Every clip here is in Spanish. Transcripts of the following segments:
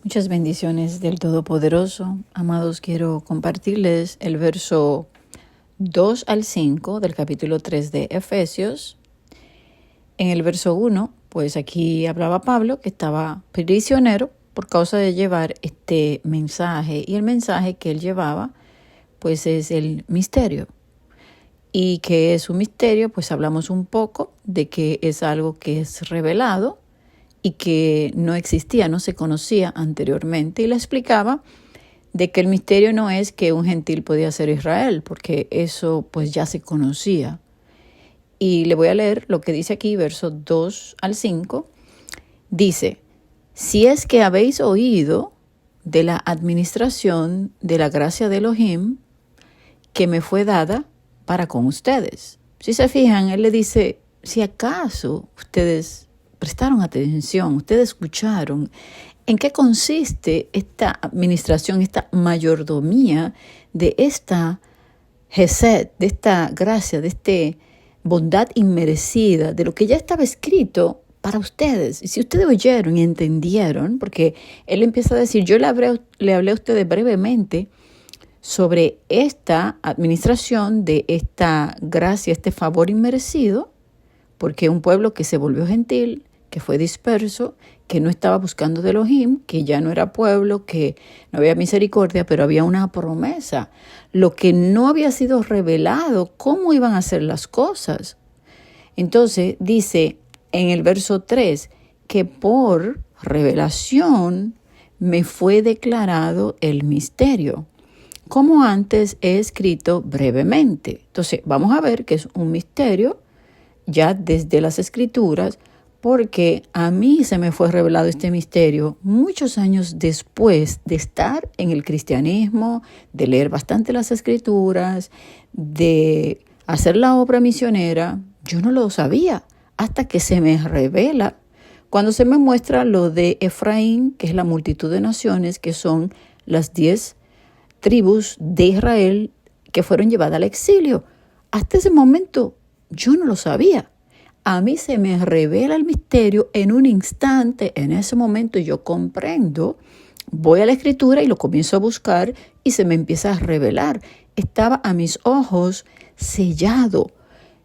Muchas bendiciones del Todopoderoso. Amados, quiero compartirles el verso 2 al 5 del capítulo 3 de Efesios. En el verso 1, pues aquí hablaba Pablo que estaba prisionero por causa de llevar este mensaje. Y el mensaje que él llevaba, pues es el misterio. ¿Y qué es un misterio? Pues hablamos un poco de que es algo que es revelado y que no existía, no se conocía anteriormente. Y le explicaba de que el misterio no es que un gentil podía ser Israel, porque eso pues ya se conocía. Y le voy a leer lo que dice aquí, versos 2 al 5. Dice, si es que habéis oído de la administración de la gracia de Elohim que me fue dada para con ustedes. Si se fijan, él le dice, si acaso ustedes prestaron atención, ustedes escucharon en qué consiste esta administración, esta mayordomía de esta Gesed, de esta gracia, de esta bondad inmerecida, de lo que ya estaba escrito para ustedes. Y si ustedes oyeron y entendieron, porque él empieza a decir, yo le hablé a ustedes brevemente sobre esta administración de esta gracia, este favor inmerecido, porque un pueblo que se volvió gentil, que fue disperso, que no estaba buscando de Elohim, que ya no era pueblo, que no había misericordia, pero había una promesa. Lo que no había sido revelado, cómo iban a hacer las cosas. Entonces dice en el verso 3 que por revelación me fue declarado el misterio, como antes he escrito brevemente. Entonces vamos a ver que es un misterio ya desde las Escrituras, porque a mí se me fue revelado este misterio muchos años después de estar en el cristianismo, de leer bastante las Escrituras, de hacer la obra misionera. Yo no lo sabía hasta que se me revela, cuando se me muestra lo de Efraín, que es la multitud de naciones, que son las 10 tribus de Israel que fueron llevadas al exilio. Hasta ese momento yo no lo sabía. A mí se me revela el misterio en un instante. En ese momento yo comprendo, voy a la Escritura y lo comienzo a buscar y se me empieza a revelar. Estaba a mis ojos sellado.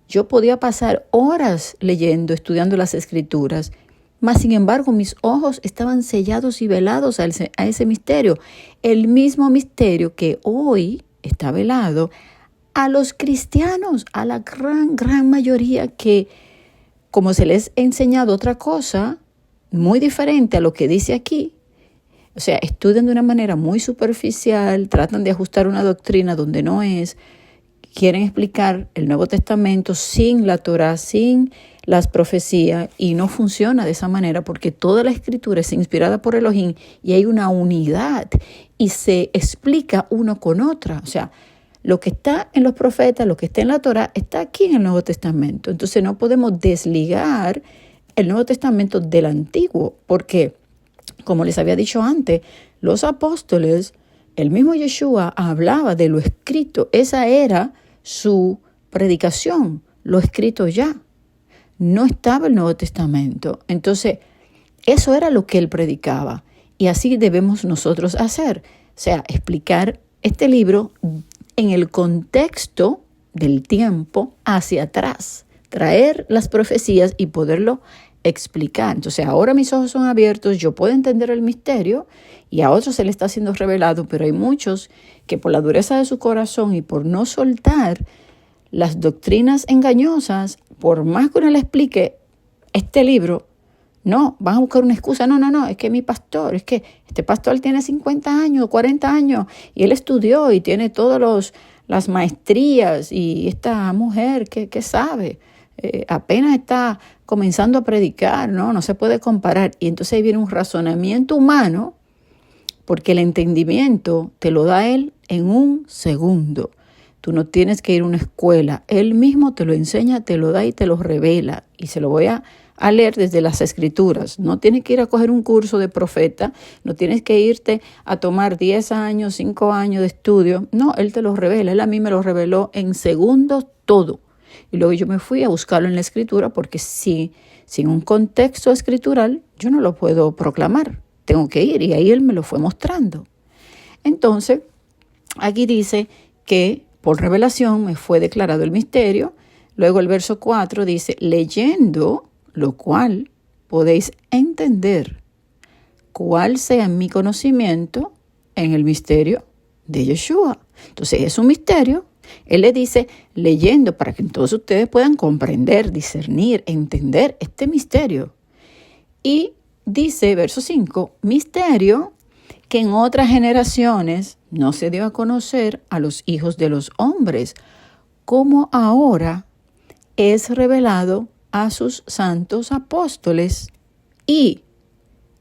Yo podía pasar horas leyendo, estudiando las Escrituras, mas sin embargo mis ojos estaban sellados y velados a ese misterio. El mismo misterio que hoy está velado a los cristianos, a la gran mayoría que, como se les ha enseñado otra cosa muy diferente a lo que dice aquí, o sea, estudian de una manera muy superficial, tratan de ajustar una doctrina donde no es, quieren explicar el Nuevo Testamento sin la Torá, sin las profecías, y no funciona de esa manera porque toda la Escritura es inspirada por Elohim y hay una unidad y se explica uno con otra. O sea, lo que está en los profetas, lo que está en la Torá, está aquí en el Nuevo Testamento. Entonces no podemos desligar el Nuevo Testamento del Antiguo, porque, como les había dicho antes, los apóstoles, el mismo Yeshua hablaba de lo escrito. Esa era su predicación, lo escrito ya. No estaba el Nuevo Testamento. Entonces, eso era lo que él predicaba. Y así debemos nosotros hacer. O sea, explicar este libro en el contexto del tiempo hacia atrás, traer las profecías y poderlo explicar. Entonces ahora mis ojos son abiertos, yo puedo entender el misterio y a otros se le está siendo revelado, pero hay muchos que por la dureza de su corazón y por no soltar las doctrinas engañosas, por más que uno le explique este libro, no, van a buscar una excusa. No, es que mi pastor, es que este pastor tiene 50 años, 40 años, y él estudió y tiene todas las maestrías, y esta mujer, ¿qué sabe? Apenas está comenzando a predicar, no se puede comparar. Y entonces ahí viene un razonamiento humano, porque el entendimiento te lo da él en un segundo. Tú no tienes que ir a una escuela, él mismo te lo enseña, te lo da y te lo revela. Y se lo voy a leer desde las Escrituras. No tienes que ir a coger un curso de profeta, no tienes que irte a tomar 10 años, 5 años de estudio. No, él te lo revela, él a mí me lo reveló en segundos todo. Y luego yo me fui a buscarlo en la Escritura porque sin un contexto escritural yo no lo puedo proclamar. tengo que ir. Y ahí Él me lo fue mostrando. Entonces, aquí dice que por revelación me fue declarado el misterio. Luego el verso 4 dice, leyendo lo cual podéis entender cuál sea mi conocimiento en el misterio de Yeshua. Entonces es un misterio. Él le dice, leyendo para que todos ustedes puedan comprender, discernir, entender este misterio. Y dice, verso 5, misterio que en otras generaciones no se dio a conocer a los hijos de los hombres, como ahora es revelado a sus santos apóstoles y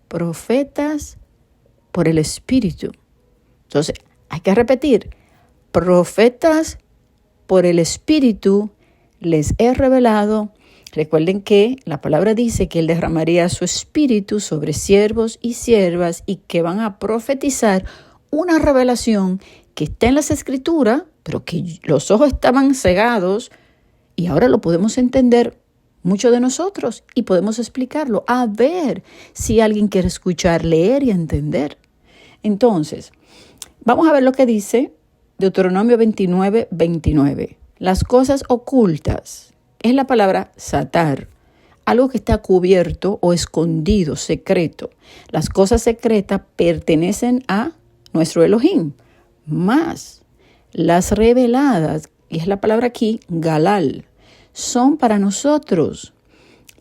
profetas por el Espíritu. Entonces, hay que repetir, profetas por el Espíritu les he revelado. Recuerden que la palabra dice que Él derramaría su Espíritu sobre siervos y siervas y que van a profetizar una revelación que está en las Escrituras, pero que los ojos estaban cegados y ahora lo podemos entender muchos de nosotros y podemos explicarlo. A ver si alguien quiere escuchar, leer y entender. Entonces, vamos a ver lo que dice Deuteronomio 29, 29. Las cosas ocultas es la palabra satar, algo que está cubierto o escondido, secreto. Las cosas secretas pertenecen a nuestro Elohim, más las reveladas, y es la palabra aquí, galal, son para nosotros.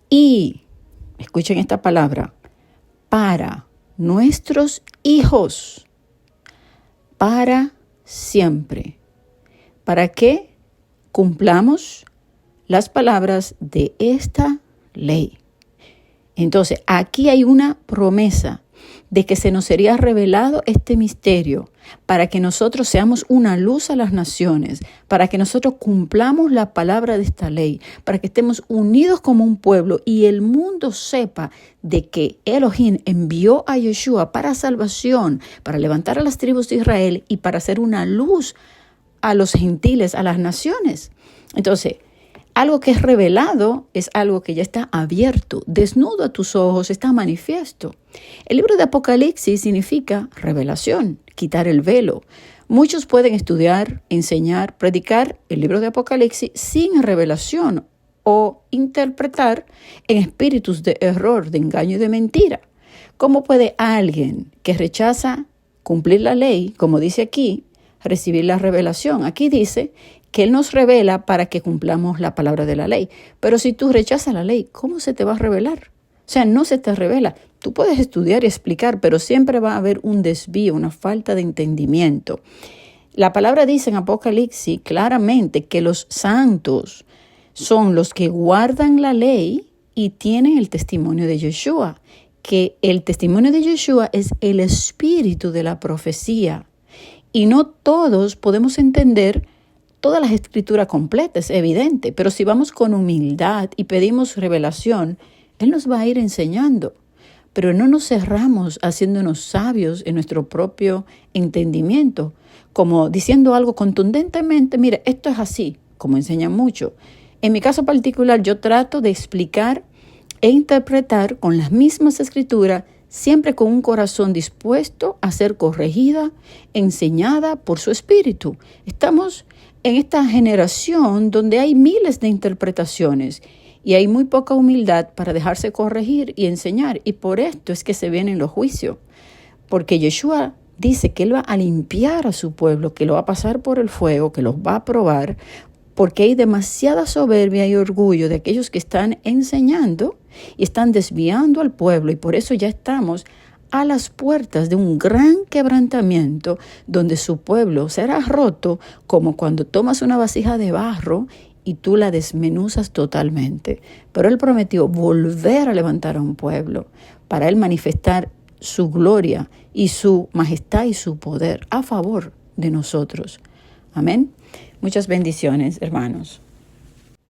Y, escuchen esta palabra, para nuestros hijos, para siempre, para que cumplamos las palabras de esta ley. Entonces, aquí hay una promesa de que se nos sería revelado este misterio para que nosotros seamos una luz a las naciones, para que nosotros cumplamos la palabra de esta ley, para que estemos unidos como un pueblo y el mundo sepa de que Elohim envió a Yeshua para salvación, para levantar a las tribus de Israel y para hacer una luz a los gentiles, a las naciones. Entonces, algo que es revelado es algo que ya está abierto, desnudo a tus ojos, está manifiesto. El libro de Apocalipsis significa revelación, quitar el velo. Muchos pueden estudiar, enseñar, predicar el libro de Apocalipsis sin revelación o interpretar en espíritus de error, de engaño y de mentira. ¿Cómo puede alguien que rechaza cumplir la ley, como dice aquí, recibir la revelación? Aquí dice que Él nos revela para que cumplamos la palabra de la ley. Pero si tú rechazas la ley, ¿cómo se te va a revelar? O sea, no se te revela. Tú puedes estudiar y explicar, pero siempre va a haber un desvío, una falta de entendimiento. La palabra dice en Apocalipsis claramente que los santos son los que guardan la ley y tienen el testimonio de Yeshua, que el testimonio de Yeshua es el espíritu de la profecía. Y no todos podemos entender todas las escrituras completas, es evidente, pero si vamos con humildad y pedimos revelación, Él nos va a ir enseñando. Pero no nos cerramos haciéndonos sabios en nuestro propio entendimiento, como diciendo algo contundentemente, mire, esto es así, como enseñan mucho. En mi caso particular, yo trato de explicar e interpretar con las mismas escrituras, siempre con un corazón dispuesto a ser corregida, enseñada por su espíritu. Estamos en esta generación donde hay miles de interpretaciones y hay muy poca humildad para dejarse corregir y enseñar. Y por esto es que se vienen los juicios. Porque Yeshua dice que Él va a limpiar a su pueblo, que lo va a pasar por el fuego, que los va a probar, porque hay demasiada soberbia y orgullo de aquellos que están enseñando y están desviando al pueblo. Y por eso ya estamos a las puertas de un gran quebrantamiento donde su pueblo será roto como cuando tomas una vasija de barro y tú la desmenuzas totalmente. Pero Él prometió volver a levantar a un pueblo para Él manifestar su gloria y su majestad y su poder a favor de nosotros. Amén. Muchas bendiciones, hermanos.